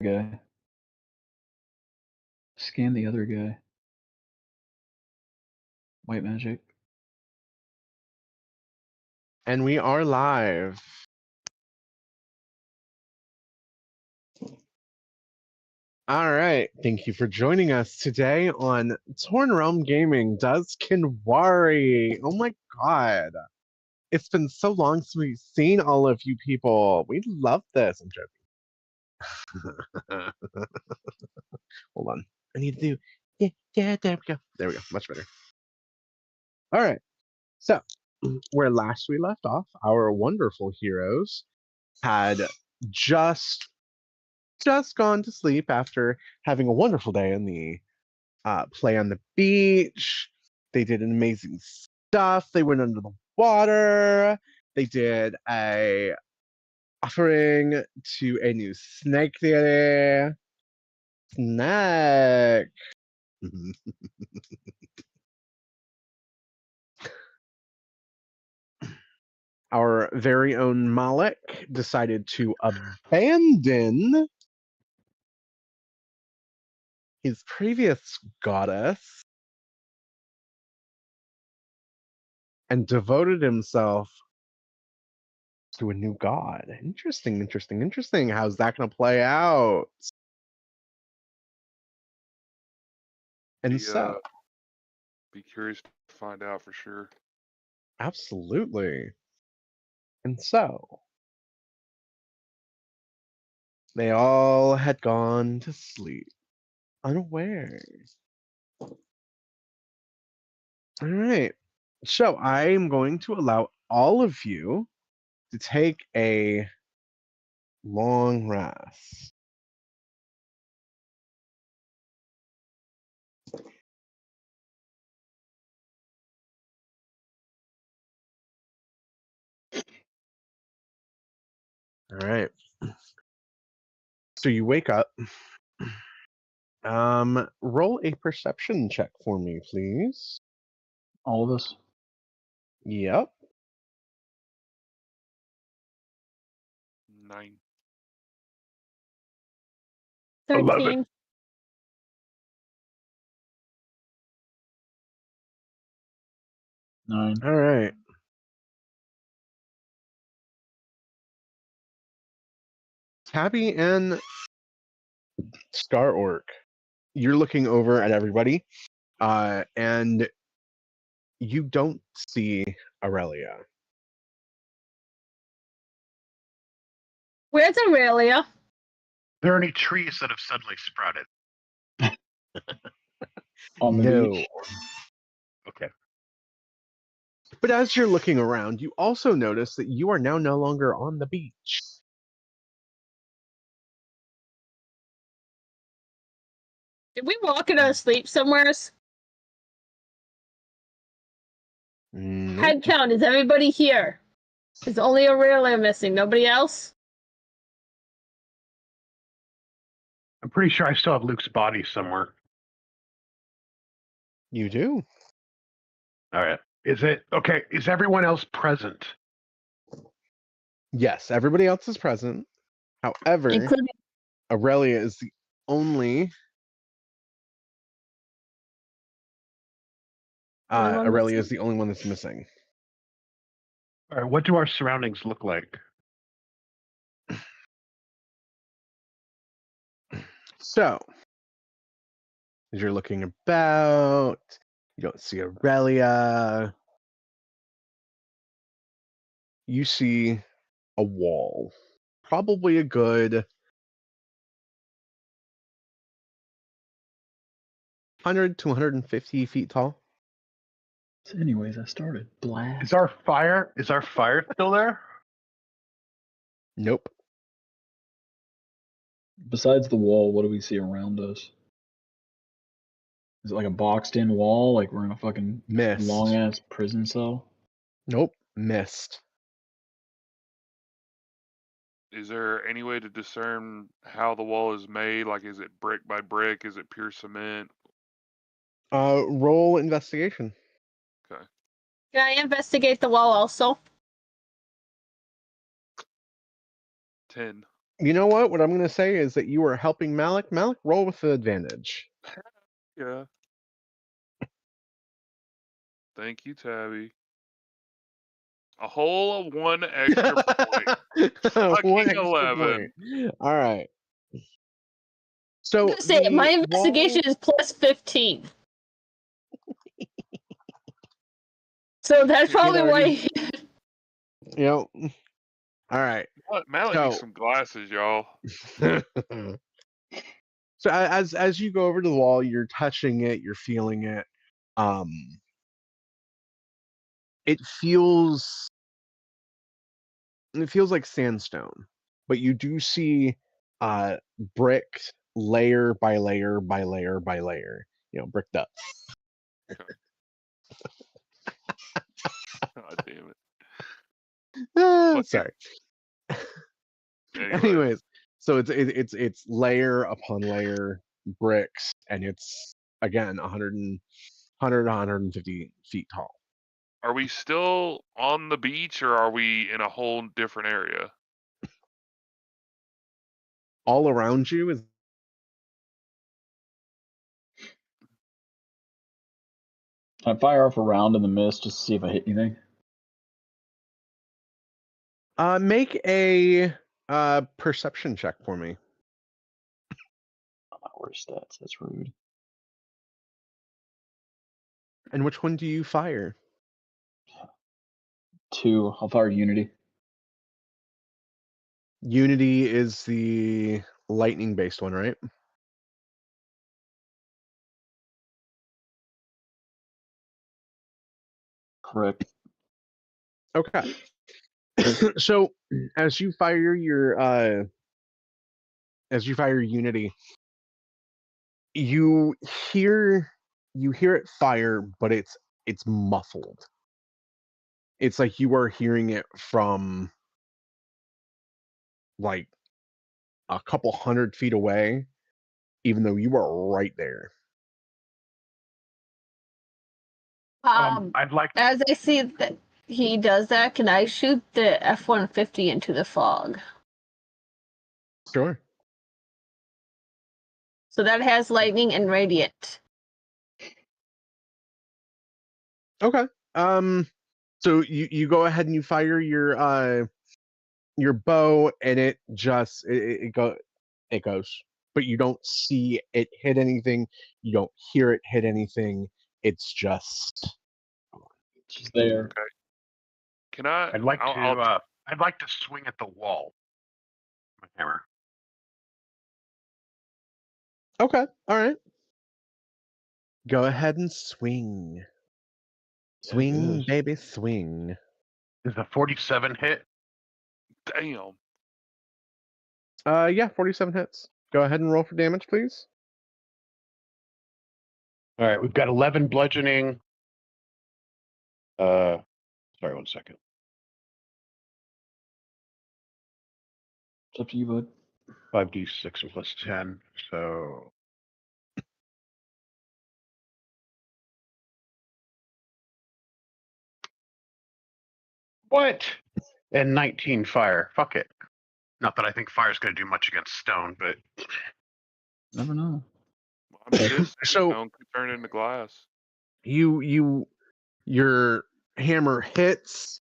guy. Scan the other guy. White magic. And we are live. All right. Thank you for joining us today on Torn Realm Gaming Does Kinwary. Oh my god. It's been so long since we've seen all of you people. We love this. I'm joking. Hold on. I need to do. Yeah, there we go. There we go. Much better. All right. So, where last we left off, our wonderful heroes had just gone to sleep after having a wonderful day in the play on the beach. They did amazing stuff. They went under the water. They did a offering to a new snake theater. Snack. Our very own Malik decided to abandon his previous goddess and devoted himself to a new god. Interesting. How's that going to play out? And be curious to find out for sure. Absolutely. And so, they all had gone to sleep, unaware. All right. So I'm going to allow all of you to take a long rest. All right. So you wake up. Roll a perception check for me, please. All of us. Yep. 9. 13. 9. All right. Tabby and Star Orc, you're looking over at everybody, and you don't see Aurelia. Where's Aurelia? There are any trees that have suddenly sprouted? On the No. beach. Okay. But as you're looking around, you also notice that you are now no longer on the beach. Did we walk in our sleep somewheres? Nope. Head count, is everybody here? Is only Aurelia missing, nobody else? I'm pretty sure I still have Luke's body somewhere. You do. All right. Is it okay? Is everyone else present? Yes, everybody else is present. However, Including Aurelia is the only. Aurelia is the only one that's missing. All right. What do our surroundings look like? So, as you're looking about, you don't see Aurelia. You see a wall, probably a good 100 to 150 feet tall. So anyways, I started. Blast. Is our fire still there? Nope. Besides the wall, what do we see around us? Is it like a boxed-in wall, like we're in a fucking Mist. long-ass prison cell? Nope. Mist. Is there any way to discern how the wall is made? Like, is it brick by brick? Is it pure cement? Roll investigation. Okay. Can I investigate the wall also? 10. You know what? What I'm going to say is that you are helping Malik. Malik, roll with the advantage. Yeah. Thank you, Tabby. A whole of 1 extra point. Fucking One extra 11. point. All right. I'm So gonna say the my investigation wall- is plus 15. So that's probably why. You know. All right. Malik So- needs some glasses, y'all. So as you go over to the wall, you're touching it, you're feeling it. It feels like sandstone, but you do see brick layer by layer by layer by layer, bricked up. God damn it. Sorry. Anyway. Anyways, so it's layer upon layer bricks, and it's again 100 150 feet tall. Are we still on the beach or are we in a whole different area? All around you is Can I fire off a round in the mist just to see if I hit anything? make a perception check for me. Not my worst stats. That's rude. And which one do you fire? 2. I'll fire Unity. Unity is the lightning based one, right? Correct. Okay. So as you fire your Unity, you hear it fire, but it's muffled. It's like you are hearing it from like a couple 100 feet away, even though you are right there. I'd like to, As I see that he does that, can I shoot the F-150 into the fog? Sure. So that has lightning and radiant. Okay. So you go ahead and you fire your bow, and it just it goes, but you don't see it hit anything. You don't hear it hit anything. It's just She's there. Okay. Can I? I'd like I'll, to, I'd like to swing at the wall. with My hammer. okay. All right. Go ahead and swing. Swing, goes. baby, swing. Is a 47 hit? damn. Yeah, 47 hits. Go ahead and roll for damage, please. All right, we've got 11 bludgeoning. Sorry, 1 second. It's up to you, bud. 5d6 plus 10, so what? And 19 fire. Fuck it. Not that I think fire's going to do much against stone, but Never know. I'm pissed. So- Stone could turn into glass. Your hammer hits.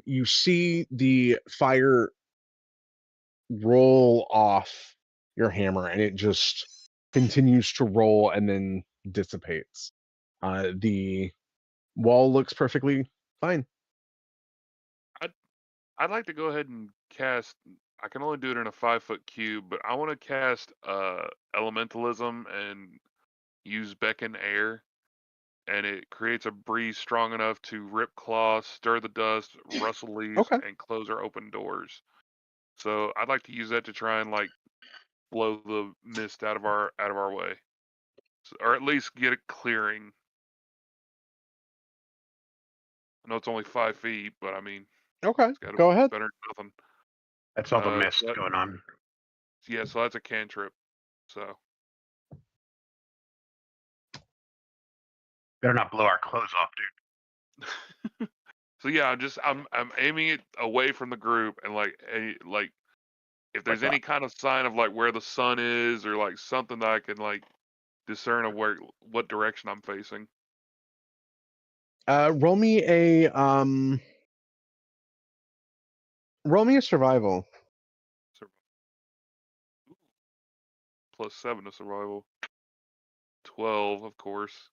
You see the fire roll off your hammer, and it just continues to roll and then dissipates. The wall looks perfectly fine. I'd like to go ahead and cast. I can only do it in a 5-foot cube, but I want to cast elementalism and use beckon air, and it creates a breeze strong enough to rip claws, stir the dust, rustle leaves, Okay. and close or open doors. So I'd like to use that to try and like blow the mist out of our way, or at least get it clearing. I know it's only 5 feet, but I mean, Okay. it's got to Go be ahead. better than nothing. that's all the mist that- going on. Yeah, so that's a cantrip. So Better not blow our clothes off, dude. so yeah, I'm aiming it away from the group and like If there's Like any kind of sign of like where the sun is, or like something that I can like discern of what direction I'm facing. roll me a survival. +7 to survival. 12, of course.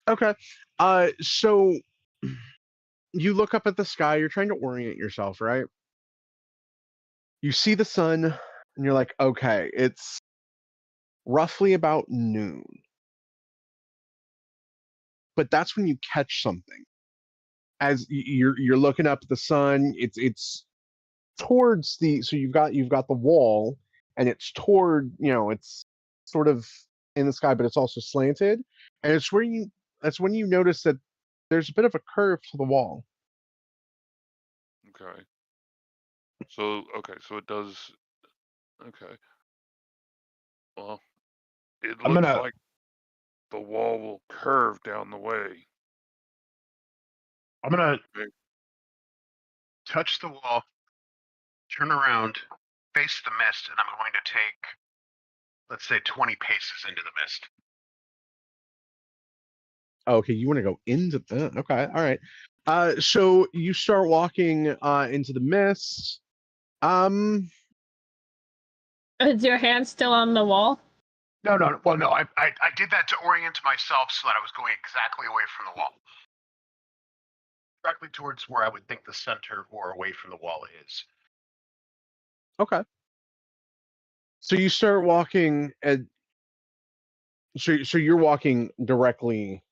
Okay. So you look up at the sky. You're trying to orient yourself, right? You see the sun, and you're like, okay, it's roughly about noon. But that's when you catch something. As you're looking up at the sun, it's towards so you've got the wall, and it's toward, it's sort of in the sky, but it's also slanted, and that's when you notice that there's a bit of a curve to the wall. Okay. So it does. Okay. Well, it I'm looks gonna- like the wall will curve down the way. I'm gonna Okay. touch the wall, turn around, face the mist, and I'm going to take, let's say, 20 paces into the mist. Okay, you want to go into okay, all right. So you start walking into the mist. Is your hand still on the wall? No. Well, no. I did that to orient myself so that I was going exactly away from the wall, directly towards where I would think the center or away from the wall is. Okay. So you start walking, and so you're walking directly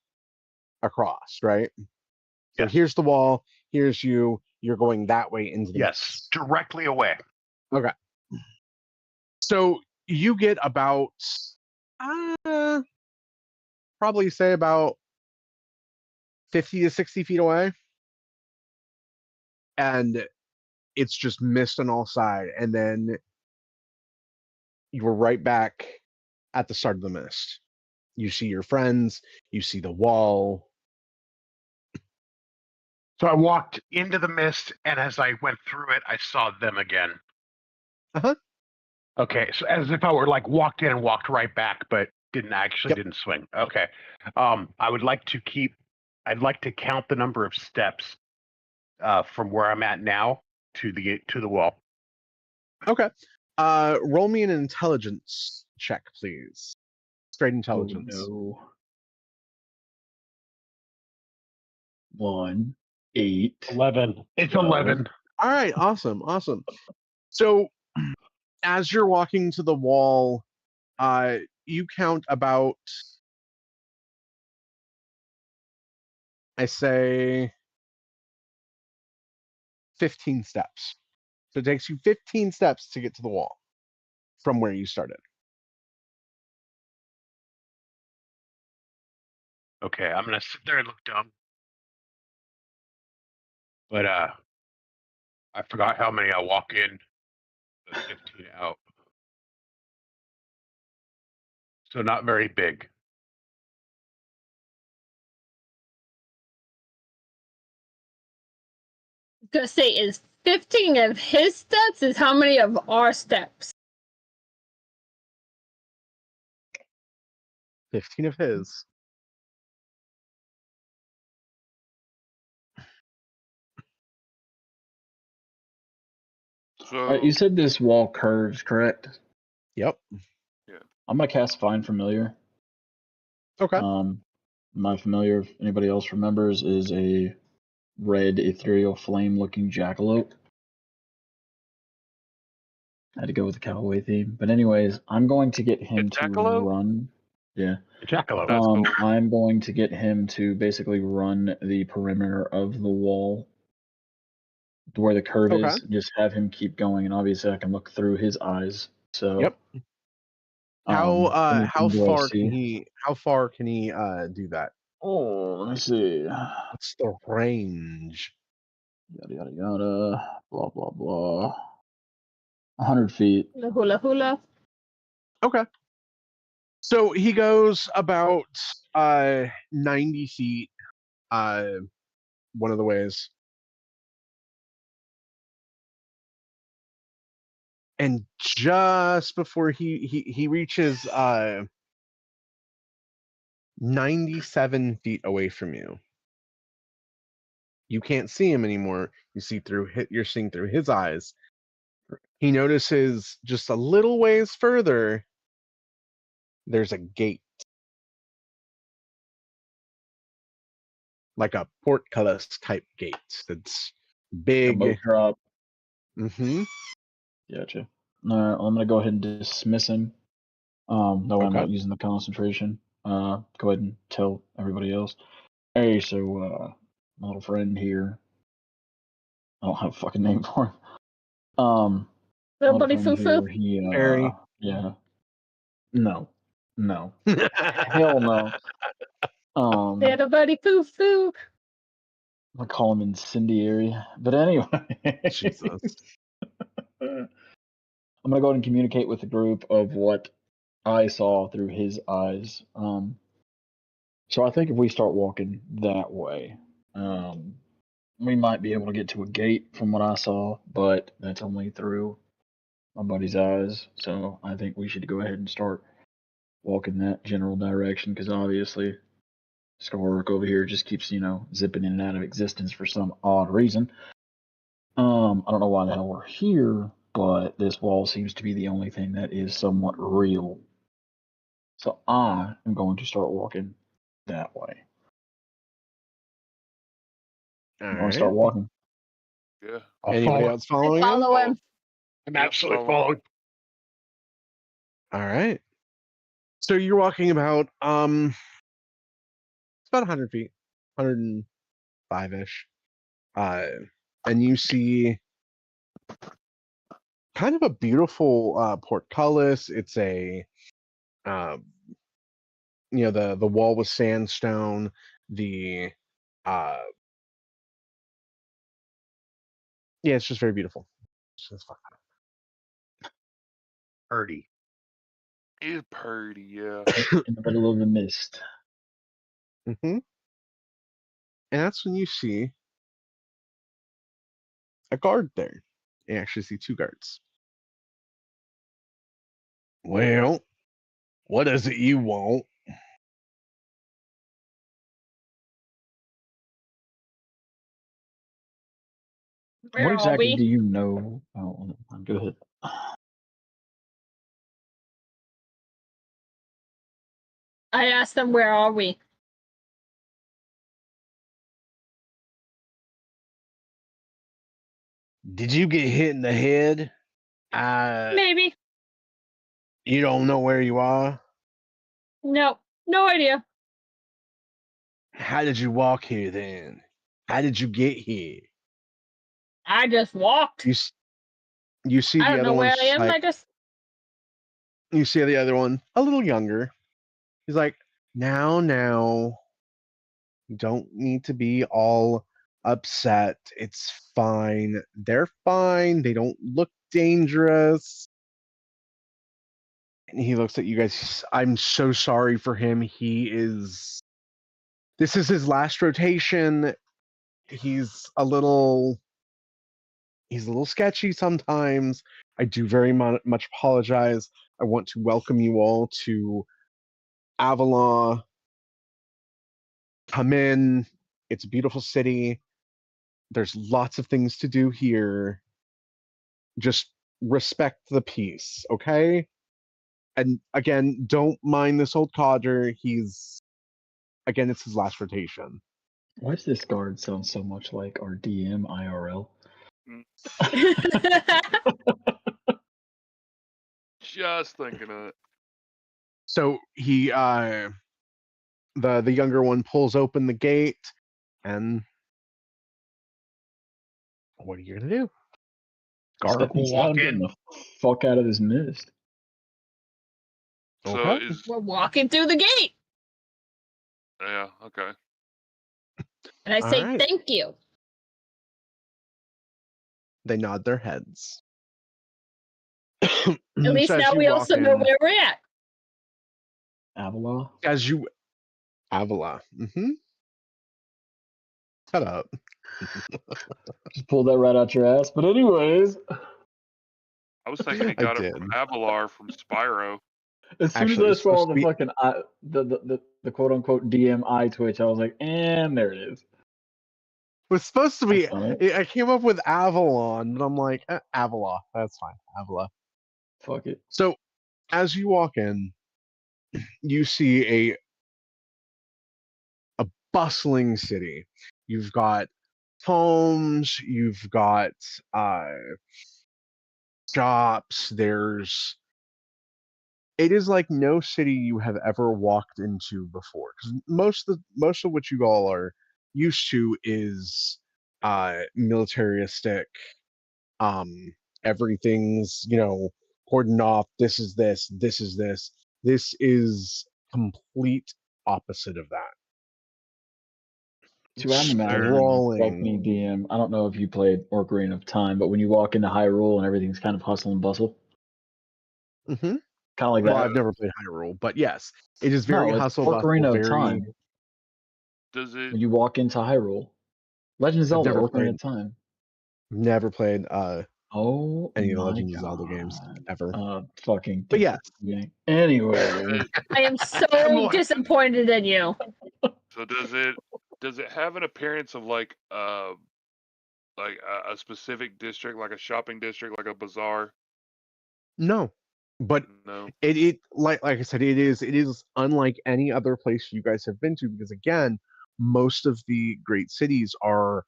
across, right? So Yes. here's the wall. Here's you. You're going that way into the Yes, mist. directly away. Okay. So you get about, probably say about 50 to 60 feet away, and it's just mist on all sides, and then you were right back at the start of the mist. You see your friends. You see the wall. So I walked into the mist, and as I went through it, I saw them again. Uh-huh. Okay, so as if I were like walked in and walked right back, but didn't swing. Okay. I would like to I'd like to count the number of steps from where I'm at now to the wall. Okay. Roll me an intelligence check, please. Straight intelligence. Oh, no. 1, 8. 11. It's 12. 11. All right, awesome. So as you're walking to the wall, you count about, I say, 15 steps. So it takes you 15 steps to get to the wall from where you started. Okay, I'm gonna sit there and look dumb. But I forgot how many I walk in. 15 out. So not very big. I was gonna say, is 15 of his steps is how many of our steps? 15 of his. So You said this wall curves, correct? Yep. I'm gonna cast Find Familiar. Okay. My familiar, if anybody else remembers, is a red ethereal flame-looking jackalope. I had to go with the cowboy theme, but anyways, I'm going to get him to jackalope? run. Yeah. Jackalope. That's cool. I'm going to get him to basically run the perimeter of the wall to where the curve Okay. is. Just have him keep going, and obviously I can look through his eyes. So. Yep. How anything do I far see? can he do that? Oh, let me see. What's the range? Yada yada yada. Blah blah blah. 100 feet. The hula hula. Okay. So he goes about 90 feet one of the ways. And just before he reaches 97 feet away from you, you can't see him anymore. You're seeing through his eyes. He notices just a little ways further, there's a gate. Like a portcullis type gate that's A big. boat drop. Mm-hmm. Gotcha. All right, I'm gonna go ahead and dismiss him. That way I'm Okay. not using the concentration. Go ahead and tell everybody else. Hey, so my little friend here. I don't have a fucking name for him. My little Nobody friend foo foo. here. He Harry. yeah. No. Hell no. Nobody foo foo. I'm gonna call him incendiary. But anyway. Jesus. I'm gonna go ahead and communicate with the group of what I saw through his eyes. So I think if we start walking that way, we might be able to get to a gate from what I saw, but that's only through my buddy's eyes. So I think we should go ahead and start walking that general direction because obviously Scarwork over here just keeps, zipping in and out of existence for some odd reason. I don't know why the hell we're here, but this wall seems to be the only thing that is somewhat real. So I am going to start walking that way. All I'm going right. to start walking. Yeah. I'll Anybody follow. else following him? Follow him. I'm Yep, absolutely follow. following. All right. So you're walking about it's about 100 feet, 105-ish. And you see kind of a beautiful portcullis. It's a the wall was sandstone. The it's just very beautiful. It's just fun. Purdy. He's pretty, yeah. In the middle of the mist. Mm-hmm. And that's when you see a guard there. You actually see two guards. Well, what is it you want? Where What are exactly we? do you know? Oh, go ahead. I asked them, where are we? Did you get hit in the head? Maybe. You don't know where you are? No. No idea. How did you walk here then? How did you get here? I just walked. You see I the don't other know where one's I am. like, you see the other one a little younger. He's like, now, you don't need to be all upset. It's fine. They're fine. They don't look dangerous. And he looks at you guys. I'm so sorry for him. This is his last rotation. He's a little sketchy sometimes. I do very much apologize. I want to welcome you all to Avalon. Come in. It's a beautiful city. There's lots of things to do here. Just respect the peace, okay? And again, don't mind this old codger. It's his last rotation. Why does this guard sound so much like our DM IRL? Just thinking of it. So he the younger one pulls open the gate, and what are you gonna do? Garlic will Step walk inside, in. getting the fuck out of this mist. So Okay. We're walking through the gate. yeah, okay. And I All say, right. thank you. They nod their heads. At least So as now you we walk also know in- where we're at. Avila? Avila. Mm-hmm. Shut up. Just pulled that right out your ass. But anyways. I was thinking he I got it did. from Avalar from Spyro. As soon Actually, it as was I saw supposed to the be- fucking the quote unquote DMI Twitch, I was like, and there it is. It was supposed to be. That's funny. I came up with Avalon, but I'm like, Avila. That's fine. Avila. Fuck it. So as you walk in, you see a bustling city. You've got homes. You've got shops. It is like no city you have ever walked into before. Because most of what you all are used to is militaristic. Everything's cordoned off. This is this. This is this. This is complete opposite of that. So I'm imagining, correct me, Sprawling. DM. I don't know if you played Ocarina of Time, but when you walk into Hyrule and everything's kind of hustle and bustle, Hmm. kind of like Well, that. I've never played Hyrule, but yes, it is very No, it's hustle bustle. Ocarina of Very. Time. Does it? When you walk into Hyrule, Legend of I've Zelda, never Ocarina played. of Time. Never played Oh any of the my Legend of god. Zelda games ever. Fucking. But yes, Anyway, I am so disappointed in you. So does it have an appearance of like a specific district, like a shopping district, like a bazaar? no, but No. it like I said, it is unlike any other place you guys have been to, because again, most of the great cities are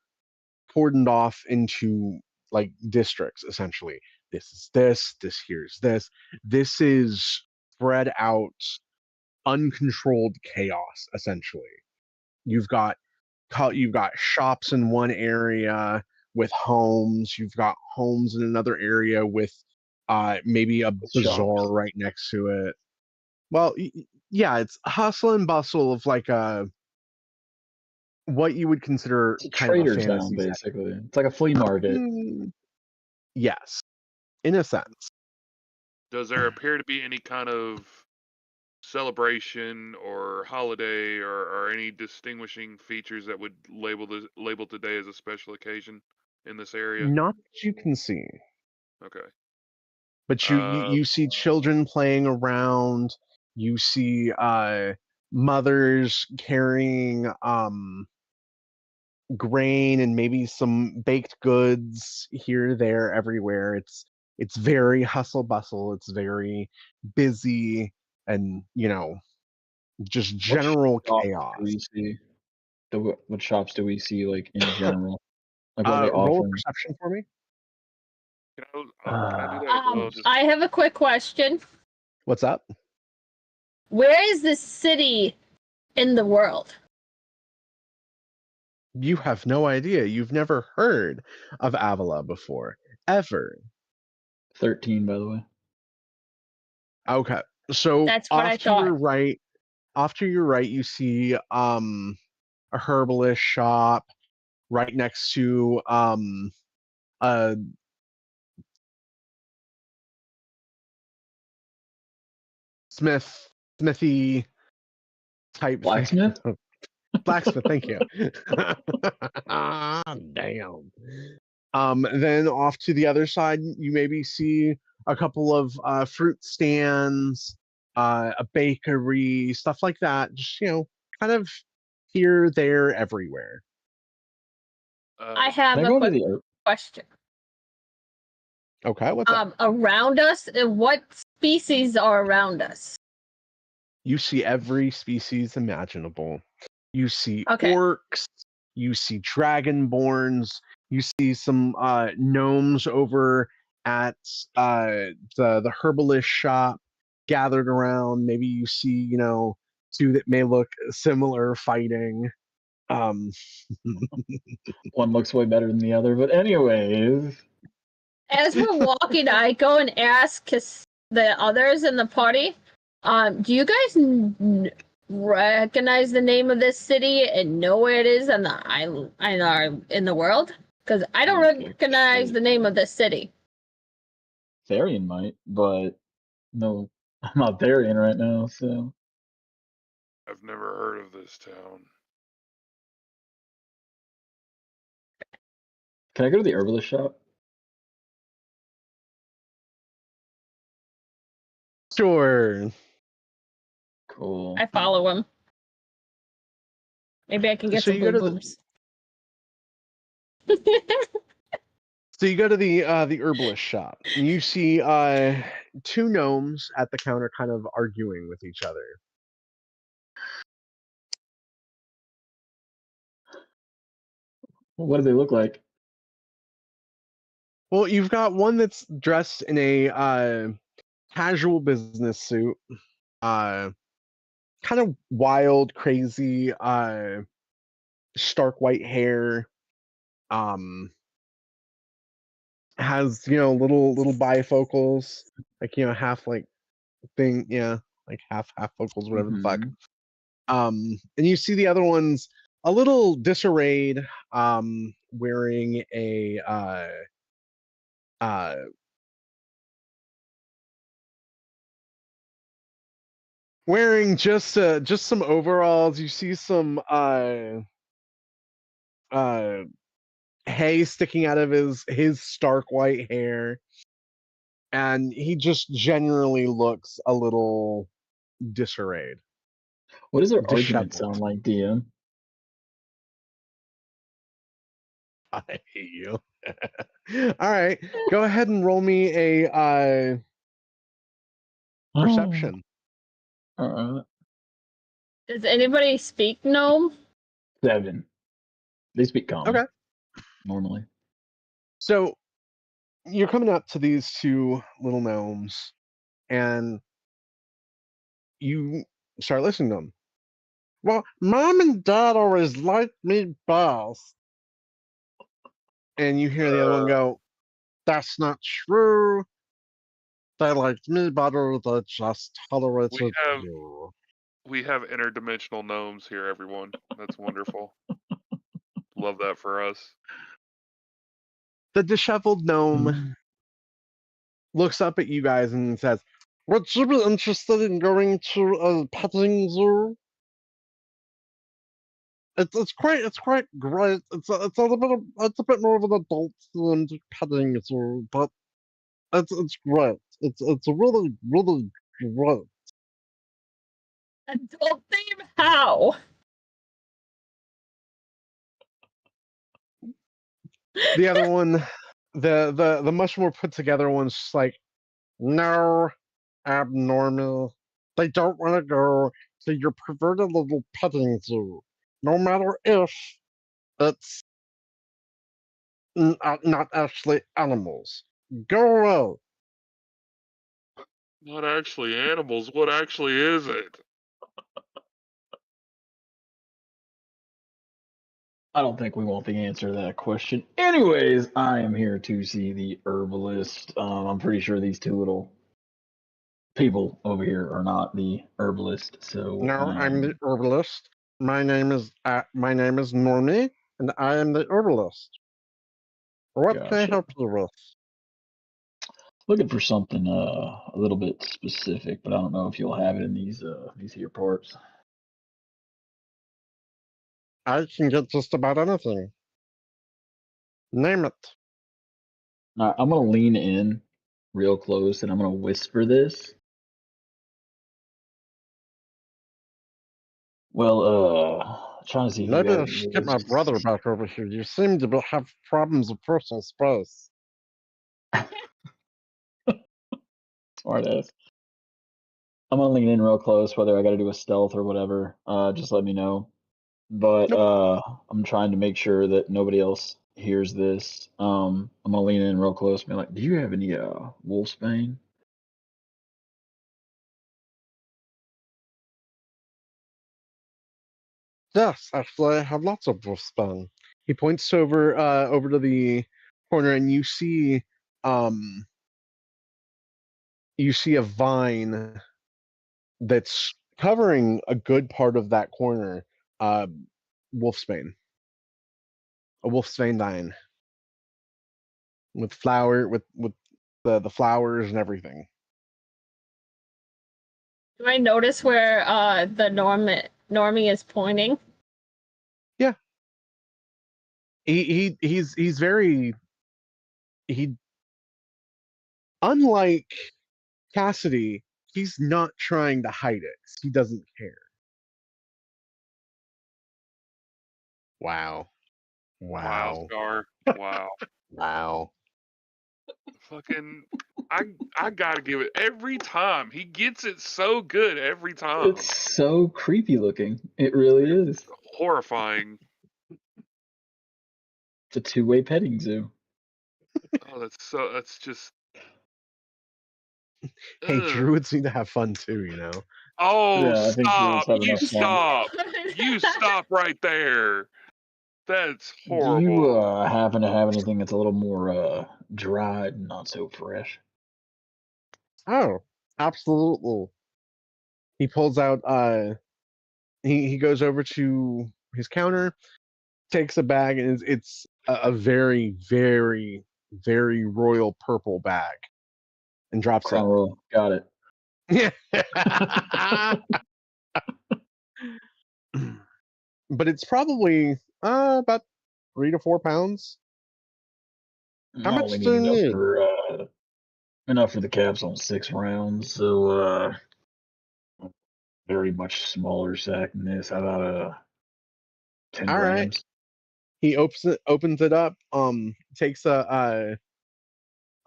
cordoned off into like districts essentially. This is this here's this. This is spread out, uncontrolled chaos essentially. You've got shops in one area with homes. You've got homes in another area with maybe a bazaar shops. right next to it. Well, yeah, it's hustle and bustle of like what you would consider It's a kind of a trader's town, fantasy setting. basically. It's like a flea market. Yes, in a sense. Does there appear to be any kind of celebration or holiday or any distinguishing features that would label today as a special occasion in this area? Not that you can see, Okay. but you see children playing around. You see mothers carrying grain and maybe some baked goods here, there, everywhere. It's very hustle bustle. It's very busy, and just general chaos. Do we see? What shops do we see, like, in general? Like, what they Roll offer? a perception for me. Can I do that as well? Just I have a quick question. What's up? Where is this city in the world? You have no idea. You've never heard of Avila before, ever. 13, by the way. Okay, so That's what I off to your thought. right, you see a herbalist shop right next to a smithy type Blacksmith? thing. Blacksmith, thank you. Damn. Then off to the other side, you maybe see a couple of fruit stands, a bakery, stuff like that. Just kind of here, there, everywhere. I have Can I a go to quick the question. Okay, what's up? Around us, what species are around us? You see every species imaginable. You see Okay. orcs, you see dragonborns, you see some gnomes over at the herbalist shop gathered around. Maybe you see, two that may look similar fighting. One looks way better than the other, but anyways. As we're walking, I go and ask the others in the party, do you guys recognize the name of this city and know where it is in the world? Because I don't recognize the name of this city. Therian might, but no, I'm not Therian right now, so. I've never heard of this town. Can I go to the herbalist shop? Sure. Cool. I follow him. Maybe I can get So some you go to the- boobs. So you go to the herbalist shop, and you see two gnomes at the counter, kind of arguing with each other. What do they look like? Well, you've got one that's dressed in a casual business suit, kind of wild, crazy, stark white hair. Has little bifocals, like half like thing, yeah, like half focals, whatever the fuck. Mhm. And you see the other ones a little disarrayed, wearing a wearing just some overalls. You see some hay sticking out of his stark white hair, and he just generally looks a little disarrayed. What does their argument Disheveled. sound like, DM? I hate you. All right, go ahead and roll me a perception. All right. Does anybody speak gnome? 7. They speak common. Okay. Normally. So you're coming up to these two little gnomes, and you start listening to them. Well, Mom and Dad always liked me best. And you hear the other one go, "That's not true. They liked me better. They just tolerated you." We have interdimensional gnomes here, everyone. That's wonderful. Love that for us. The disheveled gnome looks up at you guys and says, "Would you be interested in going to a petting zoo? It's quite great. It's a bit more of an adult themed petting zoo, but it's great. It's really great." Adult theme? How? The other one, the much more put together one's just like, "No, abnormal. They don't want to go to your perverted little petting zoo, no matter if it's not actually animals. Go away." Not actually animals. What actually is it? I don't think we want the answer to that question. Anyways, I am here to see the herbalist. I'm pretty sure these two little people over here are not the herbalist. So No, I'm the herbalist. My name is Normie, and I am the herbalist. What can I Gotcha. help you with? Looking for something a little bit specific, but I don't know if you'll have it in these here parts. I can get just about anything. Name it. All right, I'm gonna lean in real close and I'm gonna whisper this. Well, trying to see if you Maybe I guys should get my brother back over here. You seem to have problems with personal space. Smart ass. I'm gonna lean in real close, whether I gotta do a stealth or whatever. Just let me know. But I'm trying to make sure that nobody else hears this. I'm gonna lean in real close and be like, "Do you have any wolfsbane?" Yes, actually, I have lots of wolfsbane. He points over to the corner, and you see a vine that's covering a good part of that corner. Wolfsbane, a wolfsbane vine with the flowers and everything. Do I notice where the Normie is pointing? Yeah. He's very unlike Cassidy, he's not trying to hide it. He doesn't care. Wow. Wow, Scar. Wow. Wow. Fucking, I gotta give it every time. He gets it so good every time. It's so creepy looking. It really is. Horrifying. It's a two-way petting zoo. Oh, that's just. Hey, Ugh. druids need to have fun too, you know. Oh, Yeah, I think druids stop! have You enough fun. stop! You stop right there. That's Do horrible. you happen to have anything that's a little more dried and not so fresh? Oh, absolutely. He pulls out he goes over to his counter, takes a bag, and it's a very, very, very royal purple bag, and drops Crown roll. Got it. it. But it's probably about 3 to 4 pounds. How I much only do need you need? enough for the capsule on 6 rounds, so very much smaller sack than this. How about 10 All right. grams? He opens it up, takes a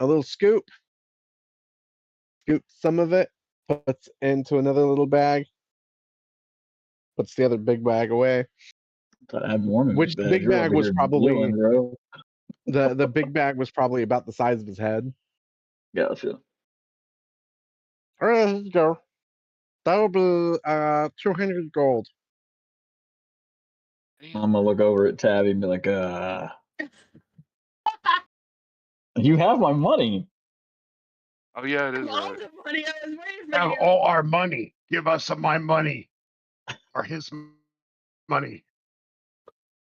little scoop, scoops some of it, puts into another little bag, puts the other big bag away. Thought I had more in Which my the bag. big You're bag over was here probably dealing, bro. the big bag was probably about the size of his head. Gotcha. All right, here you go. That'll be 200 gold. Damn. I'm gonna look over at Tabby and be like, you have my money. Oh yeah, it is All right. the money I was waiting for Have you. all our money. Give us my money. Or his money.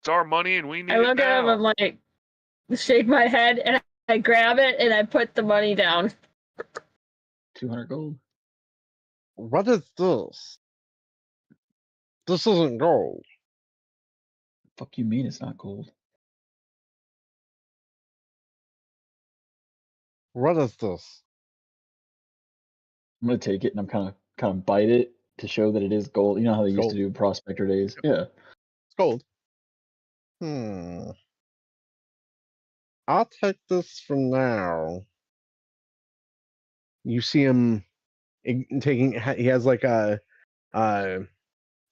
It's our money, and we need I it look at him, now. I'm like, shake my head, and I grab it and I put the money down. 200 gold. What is this? This isn't gold. Fuck you mean it's not gold? What is this? I'm gonna take it and I'm kind of bite it to show that it is gold. You know how they used to Gold. do in Prospector days? Yeah. It's gold. I'll take this for now. You see him taking. He has like a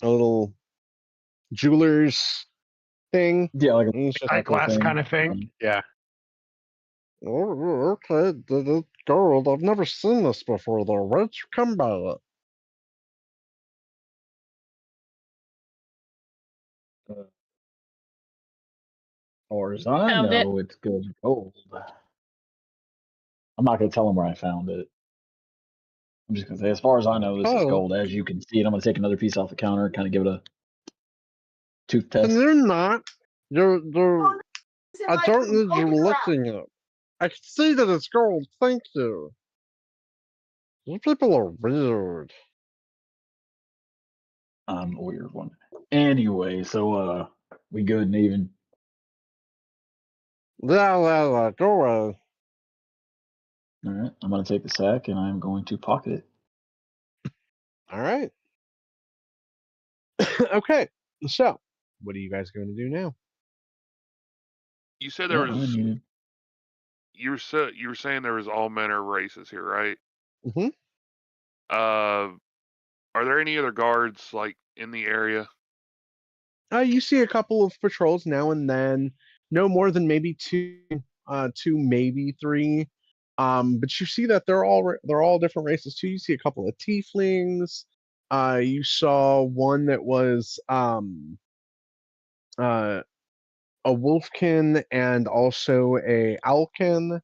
little jeweler's thing. Yeah, like And he's just, Eyeglass thing. kind of thing. Yeah. oh, okay, it's gold. I've never seen this before, though. Where'd you come by it? As far as I Found it. know, it's good gold. I'm not gonna tell him where I found it. I'm just gonna say, as far as I know, this is Oh. gold. As you can see it, I'm gonna take another piece off the counter, kind of give it a tooth And test. you're not. You're. I don't need you looking at it. I can see that it's gold. Thank you. You people are weird. I'm a weird one. Anyway, so we good and even. Yeah, go away. All right, I'm gonna take the sack and I'm going to pocket it. All right. Okay. So, what are you guys going to do now? You said there Yeah, I was. needed. You were saying there was all manner of races here, right? Mhm. Are there any other guards like in the area? You see a couple of patrols now and then. No more than maybe two, maybe three. But you see that they're all different races too. You see a couple of tieflings. You saw one that was a wolfkin and also a owlkin.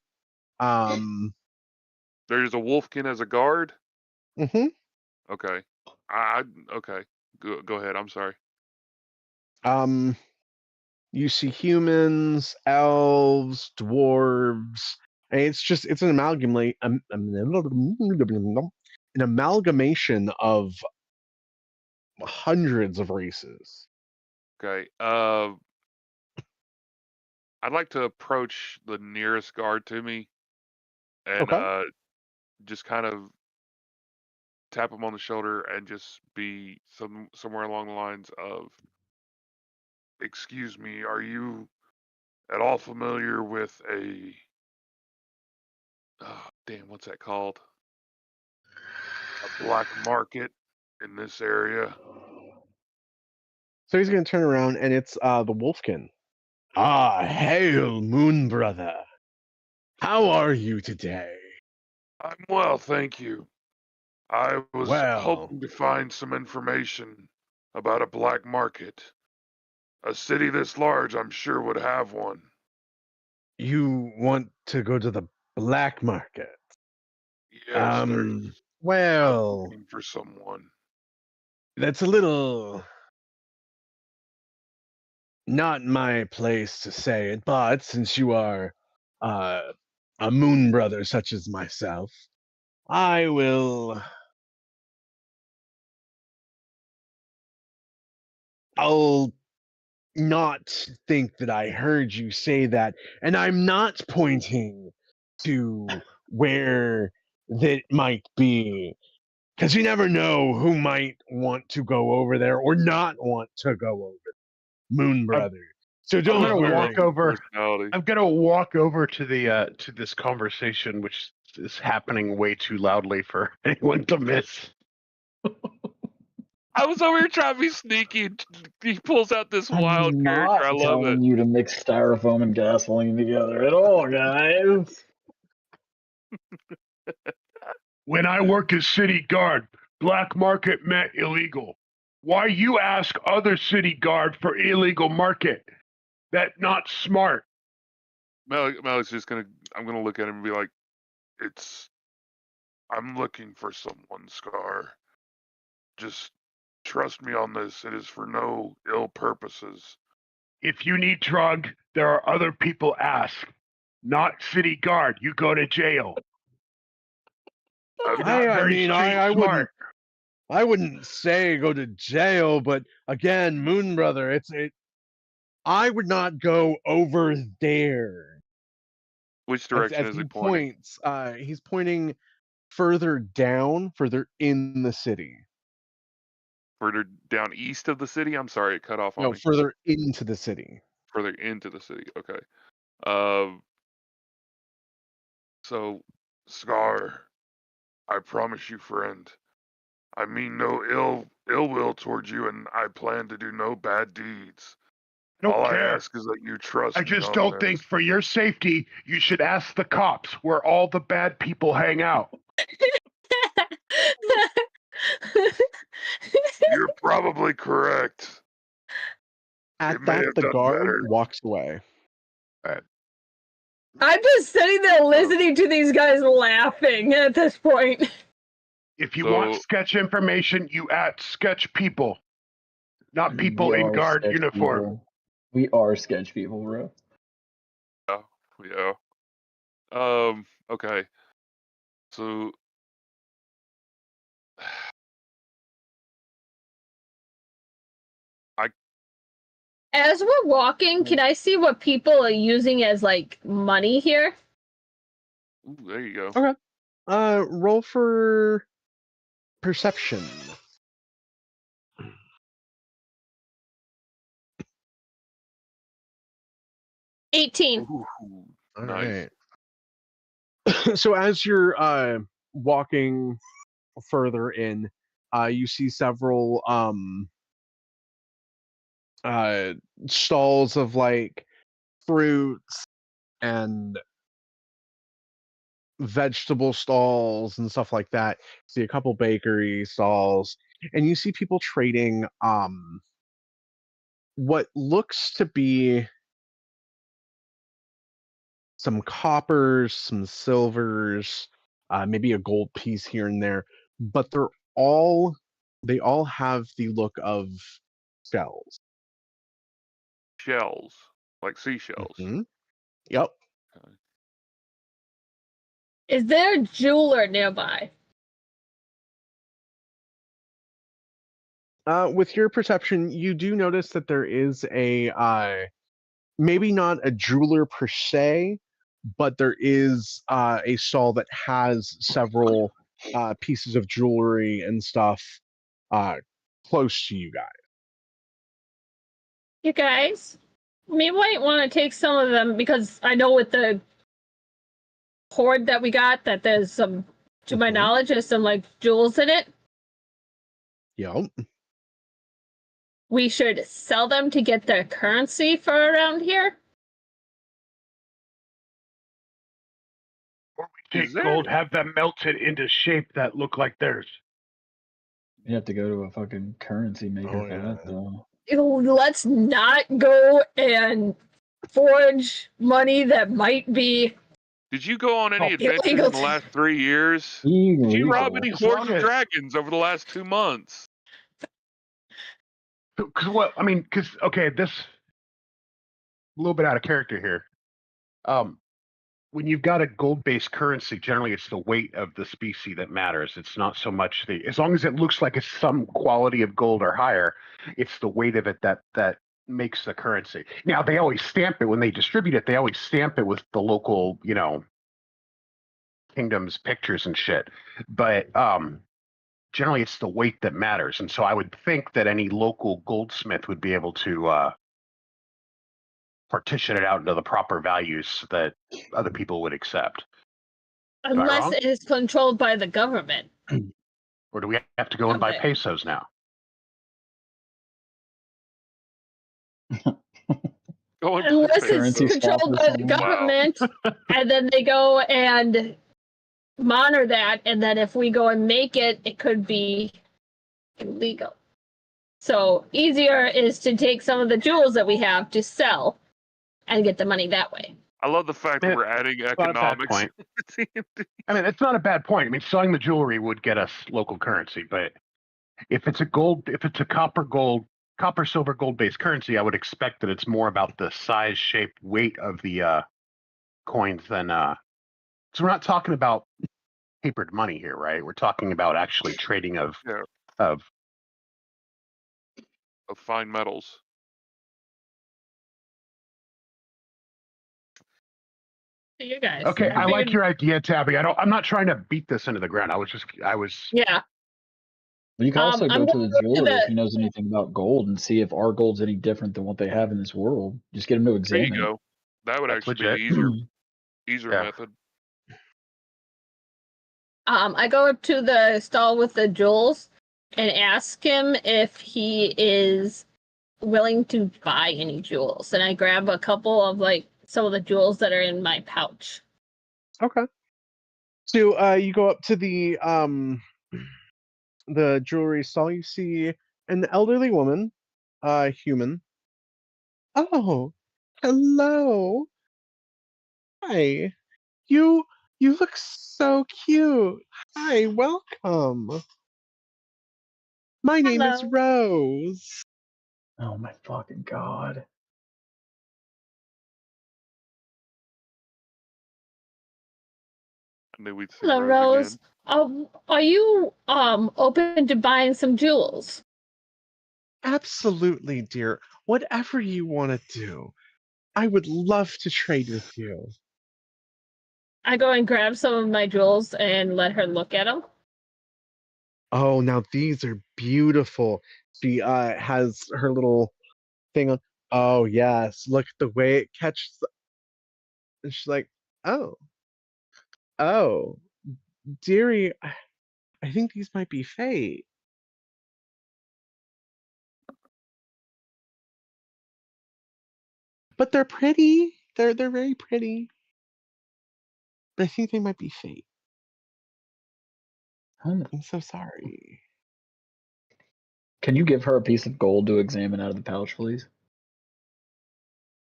There's a wolfkin as a guard. Mhm. Okay. Okay. Go ahead. I'm sorry. You see humans, elves, dwarves. And it's an amalgamation of hundreds of races. Okay. I'd like to approach the nearest guard to me and Okay. just kind of tap him on the shoulder and just be somewhere along the lines of, "Excuse me, are you at all familiar with a what's that called? A black market in this area?" So he's going to turn around, and it's the Wolfkin. Ah, hail, Moon Brother. How are you today? I'm well, thank you. I was Well, hoping to find some information about a black market. A city this large, I'm sure, would have one. you want to go to the black market? Yes, I'm Well, looking for someone. that's a little not my place to say it, but since you are a Moon Brother such as myself, I will. I'll not think that I heard you say that, and I'm not pointing to where that might be, because you never know who might want to go over there or not want to go over there, Moon Brother. So I don't love gonna their walk over. personality. I'm gonna walk over to the to this conversation, which is happening way too loudly for anyone to miss. I was over here trying to be sneaky. He pulls out this wild I'm character. not I love telling it. you to mix styrofoam and gasoline together at all, guys. When I worked as city guard, black market meant illegal. Why you ask other city guard for illegal market? That not smart. Malik's just I'm gonna look at him and be like, I'm looking for someone, Scar. Just trust me on this. It is for no ill purposes. If you need drug, there are other people ask. Not city guard. You go to jail. You're not very street smart. I wouldn't say go to jail, but again, Moon Brother, I would not go over there. Which direction is he pointing? Points, he's pointing further down, further in the city. Further down east of the city? I'm sorry, it cut off on No, me. further into the city. Further into the city. Okay. So, Scar, I promise you, friend, I mean no ill will towards you, and I plan to do no bad deeds. All I ask is that you trust me. I just don't think for your safety, you should ask the cops where all the bad people hang out. You're probably correct. At that, the guard walks away. I'm just sitting there listening to these guys laughing at this point. If you want sketch information, you ask sketch people, not people in guard uniform. People. We are sketch people, bro. Yeah. Okay. So as we're walking, can I see what people are using as like money here? Ooh, there you go. Okay. Roll for perception. $18. Ooh, All nice. right. So as you're walking further in, you see several stalls of like fruits and vegetable stalls and stuff like that. See a couple bakery stalls, and you see people trading what looks to be some coppers, some silvers, maybe a gold piece here and there, but they all have the look of shells. Shells, like seashells. Mm-hmm. Yep. Okay. Is there a jeweler nearby? With your perception, you do notice that there is a maybe not a jeweler per se, but there is a stall that has several pieces of jewelry and stuff close to you guys. You guys, we might want to take some of them because I know with the hoard that we got that there's some, to my knowledge, there's some like jewels in it. Yep. We should sell them to get the currency for around here. Or we Is take there- gold, have them melted into shape that look like theirs. You have to go to a fucking currency maker Oh, for yeah. that, though. Let's not go and forge money that might be. Did you go on any Oh, adventures illegal in the last 3 years? Did Illegal. you rob any As hordes long of as- dragons over the last 2 months? Because what I mean, because okay, this a little bit out of character here. When you've got a gold-based currency, generally it's the weight of the species that matters. It's not so much as long as it looks like it's some quality of gold or higher, it's the weight of it that makes the currency. Now they always stamp it when they distribute it. They always stamp it with the local, kingdom's pictures and shit. But generally it's the weight that matters. And so I would think that any local goldsmith would be able to partition it out into the proper values that other people would accept. Unless wrong? it is controlled by the government. Or do we have to go and buy Okay. pesos now? Going to the Unless it's Currency pesos. swap controlled or by the something. government, and then they go and monitor that, and then if we go and make it, it could be illegal. So easier is to take some of the jewels that we have to sell and get the money that way. I love the fact that Yeah, we're adding not a bad economics. point. to D&D. I mean, it's not a bad point. I mean, selling the jewelry would get us local currency, but if it's a copper, silver, gold-based currency, I would expect that it's more about the size, shape, weight of the coins than. So we're not talking about papered money here, right? We're talking about actually trading of Yeah. of Of fine metals. You guys. Okay, I like figured- your idea, Tabby. I'm not trying to beat this into the ground. I was. Yeah. But you can also I'm go to gonna the go to jeweler if the- he knows anything about gold and see if our gold's any different than what they have in this world. Just get him to There examine you it. go. That would That's actually legit. be the easier Yeah. method. I go up to the stall with the jewels and ask him if he is willing to buy any jewels. And I grab a couple of like some of the jewels that are in my pouch. Okay. So you go up to the jewelry stall. You see an elderly woman, human. Oh, hello. Hi. You look so cute. Hi, welcome. My name is Hello. Rose. Oh my fucking god. I knew we'd see Hello, Rose Rose. Are you open to buying some jewels? Absolutely, dear. Whatever you want to do. I would love to trade with you. I go and grab some of my jewels and let her look at them. Oh, now these are beautiful. She has her little thing on. Oh, yes. Look at the way it catches. And she's like, oh, dearie, I think these might be fate. But they're pretty. They're very pretty. But I think they might be fate. Huh. I'm so sorry. Can you give her a piece of gold to examine out of the pouch, please?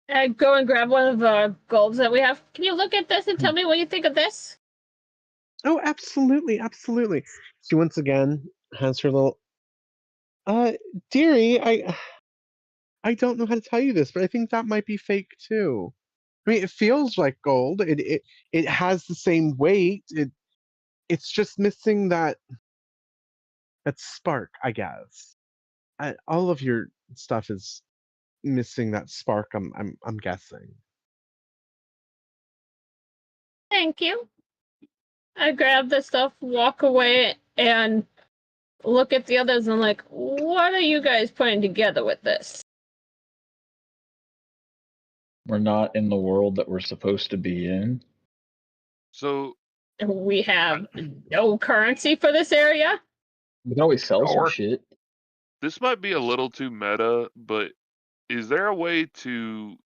I go and grab one of the golds that we have. Can you look at this and tell me what you think of this? Oh, absolutely, absolutely. She once again has her little. Dearie, I don't know how to tell you this, but I think that might be fake too. I mean, it feels like gold. It has the same weight. It's just missing that spark, I guess. All of your stuff is missing that spark. I'm guessing. Thank you. I grab the stuff, walk away, and look at the others, and I'm like, what are you guys putting together with this? We're not in the world that we're supposed to be in. So We have no currency for this area. We can always sell some Or- shit. this might be a little too meta, but is there a way to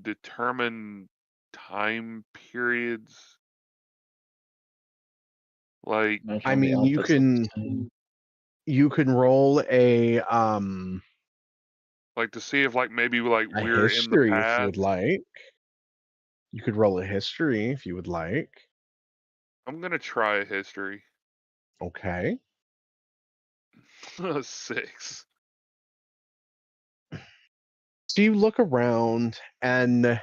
determine time periods? Like, Imagine I all the mean, you outfits look the can same. roll a to see if maybe we're in the history if you would past. like. You could roll a history if you would like. I'm gonna try a history. Okay. 6. So you look around, and